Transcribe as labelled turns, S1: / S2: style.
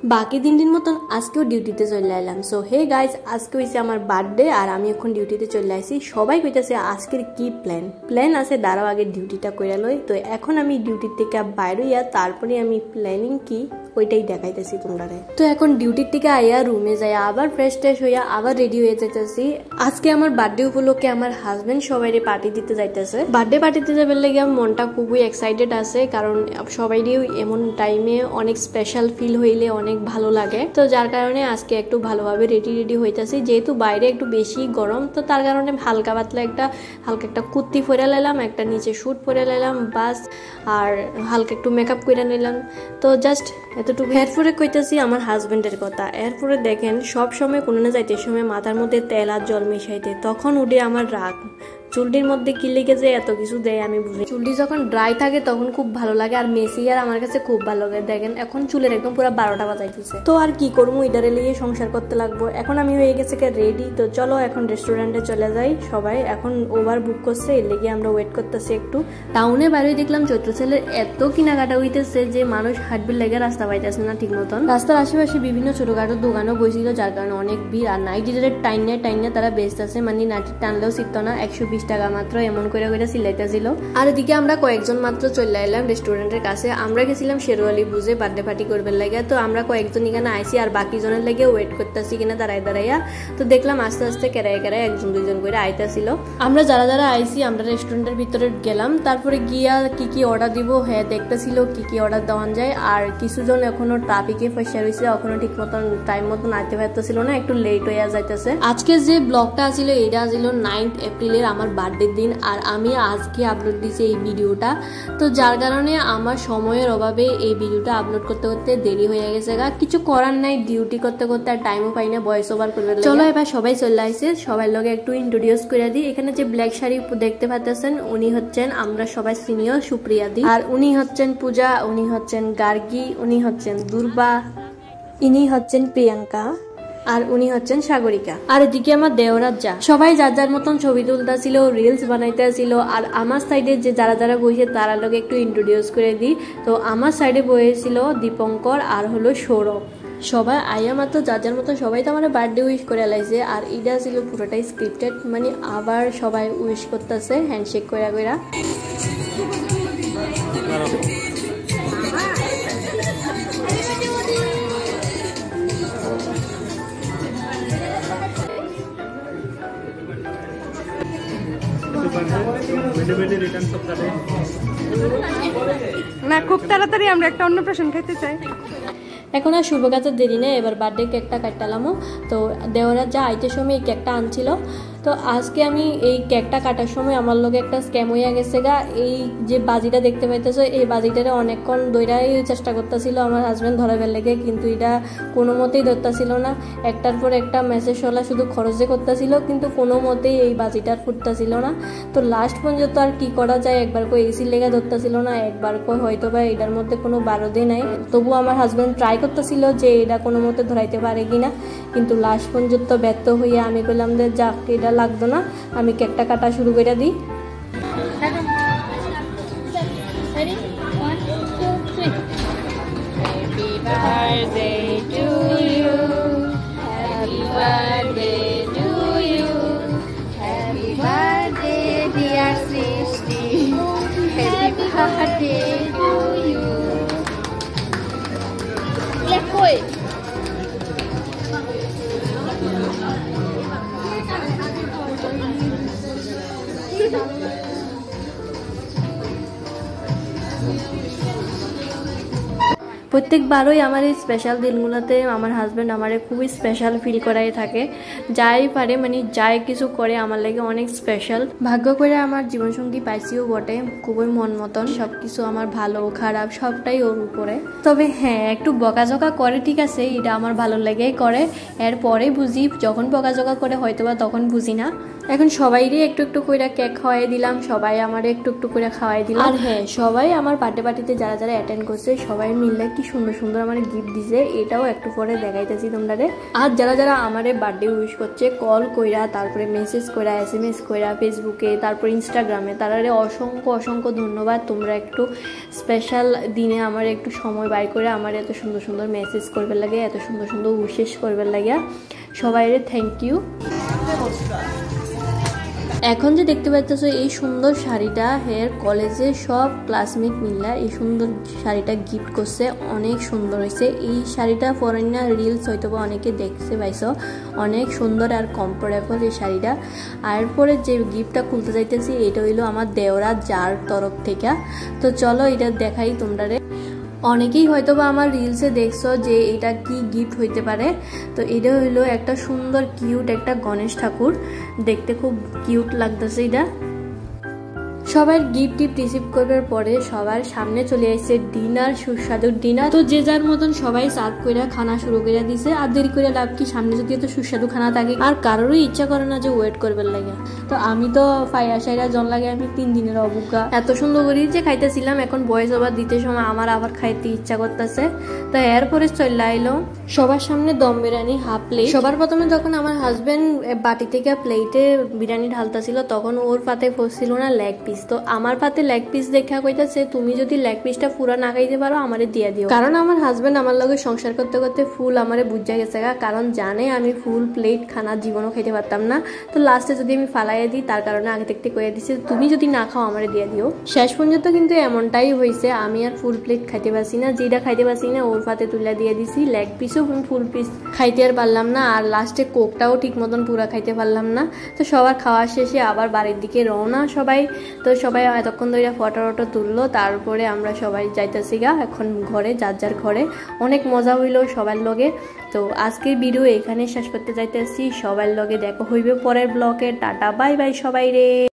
S1: বাকি দিনটির মতন আজকেও ডিউটিতে চলে এলাম। সো হে গাইজ, আজকে হয়েছে আমার বার্থডে আর আমি এখন ডিউটিতে চলে আসি। সবাই কইতেছে আজকের কি প্ল্যান আছে, দাঁড়াও আগে ডিউটিটা করে লই। তো এখন আমি ডিউটির থেকে বাইরে ইয়া তারপরে আমি প্ল্যানিং কি ওইটাই দেখাইতেছি তোমরা। তো এখন ডিউটির থেকে আইয়া রুমে যাই, আবার ফ্রেশ ট্রেশ হইয়া আবার রেডি হয়ে যাইতেছি। আজকে আমার বার্থডে উপলক্ষে আমার হাজবেন্ড সবাই পার্টি দিতে যাইতেছে। বার্থডে পার্টিতে যাবার লেগে মনটা খুবই এক্সাইটেড আছে, কারণ সবাইরই এমন টাইমে অনেক স্পেশাল ফিল হইলে অনেক ভালো লাগে। তো যার কারণে আজকে একটু ভালোভাবে রেডি হইতেছি। যেহেতু বাইরে একটু বেশি গরম, তো তার কারণে হালকা পাতলা হালকা একটা কুর্তি পরে নিলাম, একটা নিচে স্যুট পরে নিলাম বাস, আর হালকা একটু মেকআপ করে নিলাম। তো জাস্ট এতটুকু। এরপরে কইতেছি আমার হাজবেন্ডের কথা। এরপরে দেখেন সব সময় কোনো না যাইতে সময় মাথার মধ্যে তেল আর জল মিশাইতে, তখন উঠে আমার রাগ। চুলটির মধ্যে কি লেগে যায় এত কিছু দেয় আমি বুঝি। চুলটি যখন ড্রাই থাকে তখন খুব ভালো লাগে, আর মেসি আর আমার কাছে খুব ভালো লাগে। দেখেন এখন চুলের একদম পুরো 12টা বাজাইতেছে। তো আর কি করবো, ইদারে লিয়ে সংসার করতে লাগবো। এখন আমি হয়ে গেছে রেডি। তো চলো এখন রেস্টুরেন্টে চলে যাই। সবাই এখন ওভার বুক করছে, এর লেগে আমরা ওয়েট করতেছি একটু। টাউনে বাইরে দেখলাম চৈত্র সেলের এত কেনাকাটা হইতেছে যে মানুষ হাঁটবির লেগে রাস্তা পাইতেছে না ঠিক মতন। রাস্তার আশেপাশে বিভিন্ন ছোটখাটো দোকানও বসেছিল, যার কারণে অনেক ভিড়। আর নাইট ডিজারের টাইনে তারা বেস্ট আছে, মানে নাইট টানলেও শিখতো না। 120 টাকা মাত্র এমন করে সিলাইতেছিল। আর এদিকে আমরা কয়েকজন মাত্র চলে এলাম রেস্টুরেন্টের কাছে। আমরা গেছিলাম শেরওয়ালি বুঝে বার্থডে পার্টি করবার লাগে। তো আমরা কয়েকজন এখানে আইসি, আর বাকি জনের লাগে ওয়েট করতেছি কিনা দাঁড়াইয়া। তো দেখলাম আস্তে আস্তে কেরায় একজন দুইজন করে আইতাছিল। আমরা যারা আইসি আমরা রেস্টুরেন্টের ভিতরে গেলাম। তারপরে গিয়া কি অর্ডার দিব হ্যাঁ দেখতেছিল কি অর্ডার দেওয়া যায়। আর কিছুজন এখনো ট্রাফিকে ফেসে রয়েছে, এখনো ঠিক মতন টাইম মতন আইতে পারতেছিল না, একটু লেট হইয়া যাইতেছে। আজকে যে ব্লগটা ছিল এটা ছিল 9 এপ্রিলের আমার বার্থডে দিন, আর আমি আজকে আপলোড দিয়েছি এই ভিডিওটা। তো যার কারণে আমার সময়ের অভাবে এই ভিডিওটা আপলোড করতে করতে দেরি হয়ে গেছে। কিছু করার নাই, ডিউটি করতে করতে আর টাইমও পাই না ভয়েস ওভার করবে। চলো এবার সবাই চলে আসছে, সবাই লগে একটু ইন্ট্রোডিউস করে দিই। এখানে যে ব্ল্যাক শাড়ি দেখতে পাচ্ছেন উনি হচ্ছেন আমরা সবাই সিনিয়র সুপ্রিয়া দি, আর উনি হচ্ছেন পূজা, উনি হচ্ছেন গার্গী, উনি হচ্ছেন দুর্বা, ইনি হচ্ছেন প্রিয়াঙ্কা, আর উনি হচ্ছেন সাগরিকা। আর এদিকে আমার দেওরাজ যা। সবাই যার যার মতন ছবি তুলতেছিল, রিলস বানাইতেছিল। আর আমার সাইডে যে যারা বসে তারা লোক একটু ইন্ট্রোডিউস করে দিই। তো আমার সাইডে বসেছিল দীপঙ্কর আর হলো সৌরভ। সবাই আইয়া মাত্র যার যার মতন সবাই তো আমার বার্থডে উইশ করে লাইছে। আর এটা ছিল পুরোটাই স্ক্রিপ্টেড, মানে আবার সবাই উইশ করতেছে হ্যান্ডশেক কইরা।
S2: না খুব তাড়াতাড়ি আমরা একটা অন্নপ্রাশন খাইতে চাই।
S1: এখন আর শুভ কাজের দেরি নেই, এবার বার্থডে কেকটা কাটলামও। তো দেওরা যা আইতে সময় এই কেকটা আনছিল। তো আজকে আমি এই কেকটা কাটার সময় আমার লোক একটা স্ক্যাম হইয়া গেছে গা। এই যে বাজিটা দেখতে পাইতেছো, এই বাজিটারে অনেকক্ষণ দইরাই চেষ্টা করতেছিল আমার হাজব্যান্ড ধরাবার লেগে, কিন্তু এটা কোনো মতেই ধরতেছিল না। একটার পর একটা মেসেজ হলা শুধু খরচে করতেছিল, কিন্তু কোনো মতেই এই বাজিটার ফুটতেছিল না। তো লাস্ট পর্যন্ত আর কি করা যায়, একবার কো এসির লেগে ধরতেছিল না, একবার কো হয়তো বা এটার মধ্যে কোনো বারদে নাই। তবু আমার হাজব্যান্ড ট্রাই করতেছিল যে এটা কোনো মতে ধরাইতে পারে কিনা, কিন্তু লাস্ট পর্যন্ত ব্যর্থ হইয়া আমি বললাম যে যাক এটা লাগতো না, আমি কেকটা কাটা শুরু করে দিই। প্রত্যেকবারই আমার এই স্পেশাল দিনগুলোতে আমার হাজব্যান্ড আমারে খুবই স্পেশাল ফিল করাই থাকে। যাই পারে মানে যাই কিছু করে আমার লাগে অনেক স্পেশাল। ভাগ্য করে আমার জীবনসঙ্গী পাইছিও বটে, খুবই মন মতন। সবকিছু আমার ভালো খারাপ সবটাই ওর উপরে। তবে হ্যাঁ একটু বকাঝকা করে, ঠিক আছে, এটা আমার ভালো লেগেই করে। এরপরে বুঝি, যখন বকাঝকা করে হয়তোবা তখন বুঝি না। এখন সবাইরই একটু করে কেক খাওয়াই দিলাম, সবাই আমার একটু করে খাওয়াই দিলাম। আর হ্যাঁ সবাই আমার বার্থডে পার্টিতে যারা অ্যাটেন্ড করছে সবাই মিললে কি কি সুন্দর সুন্দর আমার গিফট দিছে, এটাও একটু পরে দেখাইতেছি তোমরা। আর যারা যারা আমার বার্থডে উইশ করছে কল কইরা, তারপরে মেসেজ কইরা, SMS কইরা ফেসবুকে, তারপর ইনস্টাগ্রামে, তারারে অসংখ্য অসংখ্য ধন্যবাদ। তোমরা একটু স্পেশাল দিনে আমার একটু সময় বাইর করে আমার এত সুন্দর সুন্দর মেসেজ করবার লাগে, এত সুন্দর সুন্দর উইশেস করবার লাগে, সবাইরে থ্যাংক ইউ। এখন যে দেখতে পাচ্ছ এই সুন্দর শাড়িটা হের কলেজে সব ক্লাসমেট মিললা এই সুন্দর শাড়িটা গিফট করছে, অনেক সুন্দর হয়েছে। এই শাড়িটা ফরেনার রিলস হয়তো বা অনেকে দেখতে পাইছো, অনেক সুন্দর আর কমফোর্টেবল এই শাড়িটা। আর পরে যে গিফটটা খুলতে যাইতেছি এটা হইলো আমার দেওরা যার তরফ থেকে। তো চলো এটা দেখাই তোমরা। অনেকেই হয়তো বা আমার রিলসে দেখছো যে এটা কি গিফট হইতে পারে। তো এটা হইলো একটা সুন্দর কিউট একটা গণেশ ঠাকুর, দেখতে খুব কিউট লাগতেছে এটা। সবাই গিফট রিসিভ করার পরে সবার সামনে চলে আসছে ডিনার, সুস্বাদু ডিনার। তো যে যার মতন সবাই সার্ভ করে খানা শুরু করে দিছে। আর দেরি করে লাভ কি, সামনে যদি এত সুস্বাদু খানা থাকে আর কারোরই ইচ্ছা করে না যে ওয়েট করবার লাগে। তো আমি তো ফাইরা জন লাগে, আমি 3 দিনের অবজ্ঞা এত সুন্দর করে যে খাইতেছিলাম, এখন ভয়েস ওভার দিতে সময় আমার আবার খাইতে ইচ্ছা করতেছে। তো এরপরে চলে আইলো সবার সামনে দম বিরিয়ানি হাফ প্লেট। সবার প্রথমে যখন আমার হাজবেন্ড বাটি থেকে প্লেটে বিরিয়ানি ঢালতেছিল তখন ওর পাতে পড়ছিল না লেগ পিস। তো আমার পাতে লেগ পিস দেখা কইতাছে তুমি যদি লেগ পিসটা পুরা না খাইতে পারো আমারে দিয়ে দিও, কারণ আমার হাজবেন্ড আমার লগে সংসার করতে করতে ফুল আমারে বুঝা গেছে, কারণ জানে আমি ফুল প্লেট খানা জীবনও খাইতে পারতাম না। তো লাস্টে যদি আমি ফালাইয়া দিই তার কারণে আগে থেকে কইয়া দিছে তুমি যদি না খাও আমারে দিয়ে দিও। শেষ পর্যন্ত কিন্তু এমনটাই হয়েছে, আমি আর ফুল প্লেট খাইতে পারছি না, যেটা খাইতে পারছি না ওর পাতে তুলে দিয়ে দিছি। লেগ পিসও ফুল পিস খাইতে আর পারলাম না, আর লাস্টে কোকটাও ঠিক মতন পুরা খাইতে পারলাম না। তো সবার খাওয়া শেষে আবার বাড়ির দিকে রওনা সবাই। তো সবাই এতক্ষণ ধরে ফটো তুললো, তারপরে আমরা সবাই যাইতেছি এখন ঘরে, যার যার ঘরে। অনেক মজা হইলো সবার লগে। তো আজকের ভিডিও এখানে শেষ করতে যাইতেছি, সবার লগে দেখা হইবে পরের ব্লগে। টাটা বাই বাই সবাই রে।